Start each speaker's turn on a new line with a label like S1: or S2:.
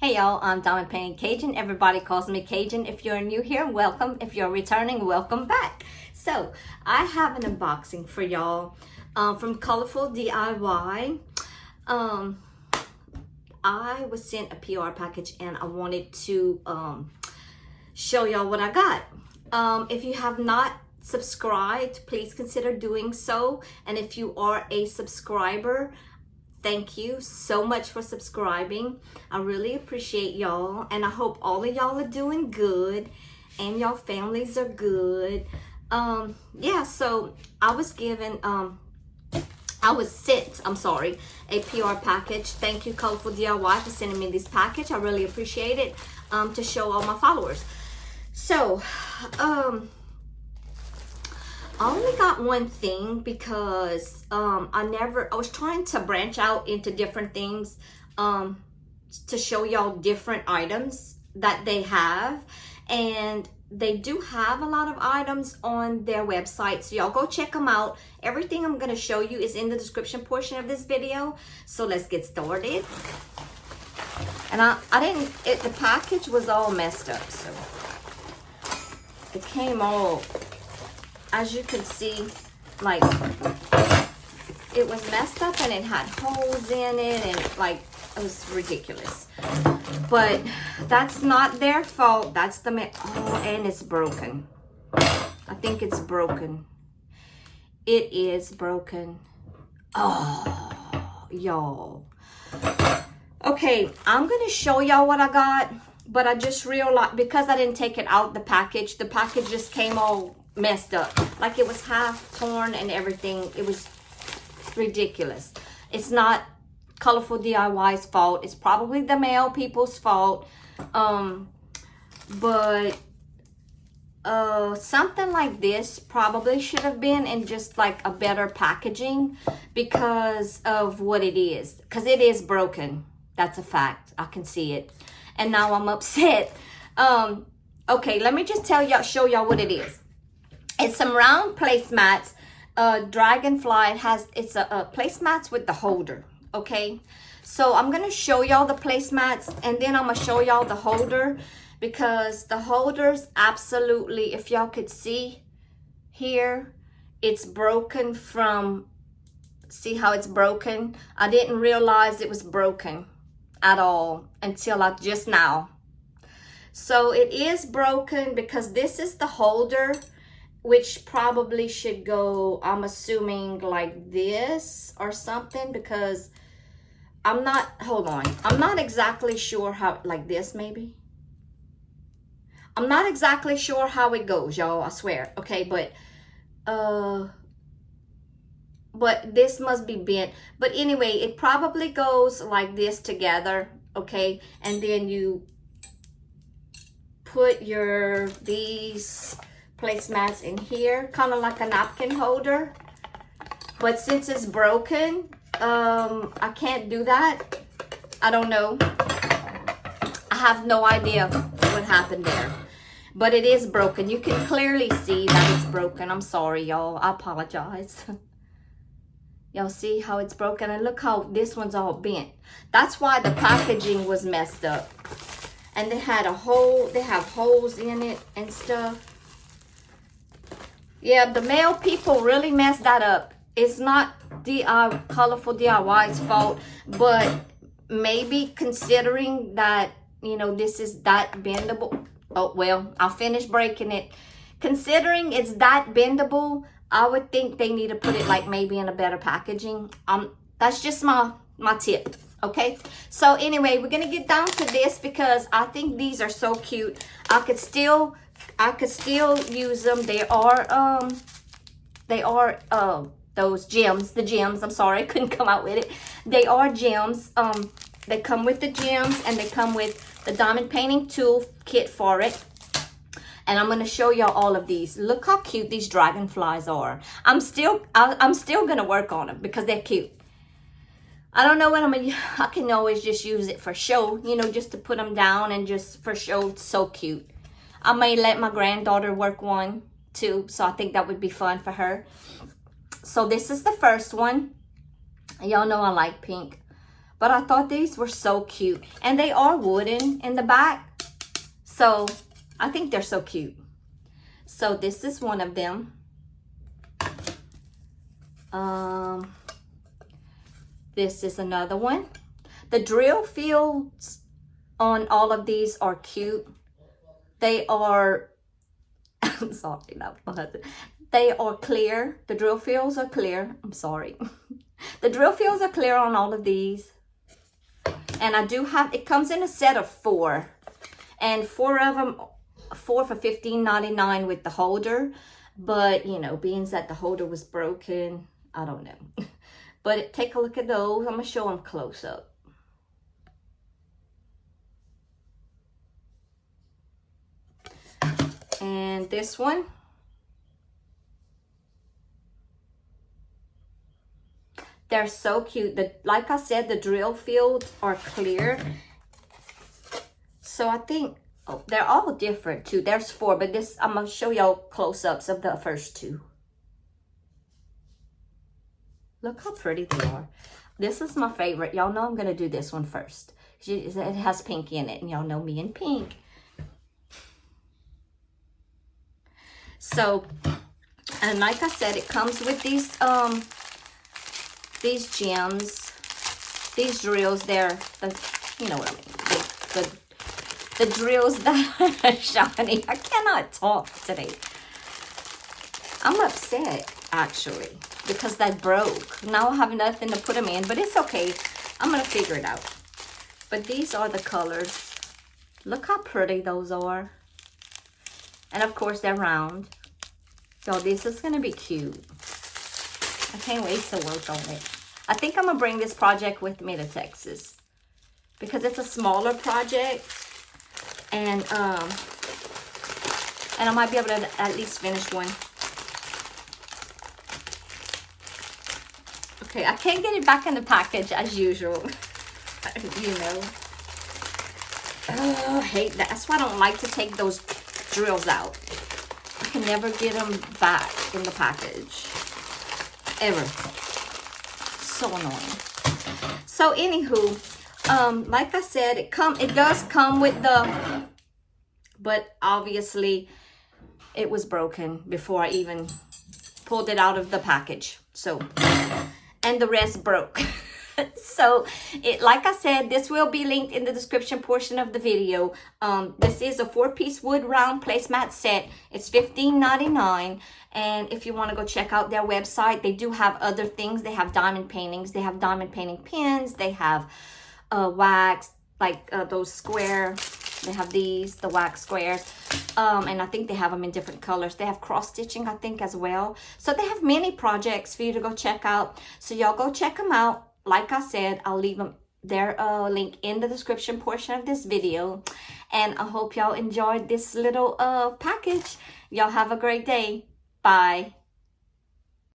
S1: Hey y'all, I'm Diamond Painting Cajun. Everybody calls me Cajun. If you're new here, welcome. If you're returning, welcome back. So I have an unboxing for y'all from Colorful DIY. I was sent a PR package and I wanted to show y'all what I got. If you have not subscribed, please consider doing so. And if you are a subscriber, thank you so much for subscribing. I really appreciate y'all, and I hope all of y'all are doing good and y'all families are good. Yeah, so I was given sent a PR package. Thank you, Colorful DIY, for sending me this package. I really appreciate it, to show all my followers. So I only got one thing because I was trying to branch out into different things to show y'all different items that they have, and they do have a lot of items on their website, so y'all go check them out. Everything I'm going to show you is in the description portion of this video, so let's get started. And the package was all messed up, so it came all, as you can see, like, it was messed up and it had holes in it, and like, it was ridiculous. But that's not their fault. That's oh, and it's broken. I think it's broken. It is broken. Oh, y'all. Okay, I'm gonna show y'all what I got, but I just realized, because I didn't take it out the package just came all messed up, like it was half torn and everything. It was ridiculous. It's not Colorful DIY's fault. It's probably the mail people's fault. But something like this probably should have been in just like a better packaging because of what it is, because it is broken. That's a fact. I can see it, and now I'm upset. Okay, let me just show y'all what it is. It's some round placemats. Dragonfly it's a placemats with the holder. Okay, so I'm gonna show y'all the placemats, and then I'm gonna show y'all the holder, because the holder's absolutely, if y'all could see here, it's broken from, see how it's broken? I didn't realize it was broken at all until just now. So it is broken because this is the holder, which probably should go, I'm assuming, like this or something, because I'm not exactly sure how, like this maybe. I'm not exactly sure how it goes, y'all, I swear. Okay, but this must be bent. But anyway, it probably goes like this together, okay? And then you put these placemats in here, kind of like a napkin holder. But since it's broken, I can't do that. I don't know. I have no idea what happened there. But it is broken. You can clearly see that it's broken. I'm sorry, y'all. I apologize. Y'all see how it's broken? And look how this one's all bent. That's why the packaging was messed up. And they had they have holes in it and stuff. Yeah, the mail people really messed that up. It's not Colorful DIY's fault, but maybe considering that, you know, this is that bendable. Oh, well, I'll finish breaking it. Considering it's that bendable, I would think they need to put it like maybe in a better packaging. That's just my tip. Okay, so anyway, we're gonna get down to this because I think these are so cute. I could still use them. They are those gems, the gems. I'm sorry, I couldn't come out with it. They are gems. They come with the gems, and they come with the diamond painting tool kit for it. And I'm gonna show y'all all of these. Look how cute these dragonflies are. I'm still gonna work on them because they're cute. I don't know what I can always just use it for show, you know, just to put them down and just for show. It's so cute. I may let my granddaughter work one too, so I think that would be fun for her. So this is the first one. Y'all know I like pink, But I thought these were so cute. And they are wooden in the back. So I think they're so cute. So this is one of them. This is another one. The drill fields on all of these are cute. They are, I'm sorry, not my husband. They are clear. The drill fields are clear. I'm sorry. The drill fields are clear on all of these. And I do have, it comes in a set of 4. And 4 of them, 4 for $15.99 with the holder. But, you know, being that the holder was broken, I don't know. But take a look at those. I'm going to show them close up. And this one. They're so cute. Like I said, the drill fields are clear. So I think, oh, they're all different too. There's 4, but this, I'm going to show y'all close-ups of the first 2. Look how pretty they are. This is my favorite. Y'all know I'm going to do this one first. It has pink in it, and y'all know me and pink. So, and like I said, it comes with these gems, these drills. They're, you know what I mean, the drills that are shiny. I cannot talk today. I'm upset, actually, because that broke. Now I have nothing to put them in, but it's okay. I'm going to figure it out. But these are the colors. Look how pretty those are. And of course, they're round. So this is going to be cute. I can't wait to work on it. I think I'm going to bring this project with me to Texas. Because it's a smaller project. And I might be able to at least finish one. Okay, I can't get it back in the package as usual. You know. Oh, I hate that. That's why I don't like to take those drills out. I can never get them back in the package. Ever. So annoying. So anywho, like I said, it does come with the, but obviously it was broken before I even pulled it out of the package. So, and the rest broke. So, like I said, this will be linked in the description portion of the video. This is a 4-piece wood round placemat set. It's $15.99. And if you want to go check out their website, they do have other things. They have diamond paintings. They have diamond painting pins. They have wax, like those square. They have these, the wax squares. And I think they have them in different colors. They have cross stitching, I think, as well. So they have many projects for you to go check out. So y'all go check them out. Like I said, I'll leave them their link in the description portion of this video. And I hope y'all enjoyed this little package. Y'all have a great day. Bye.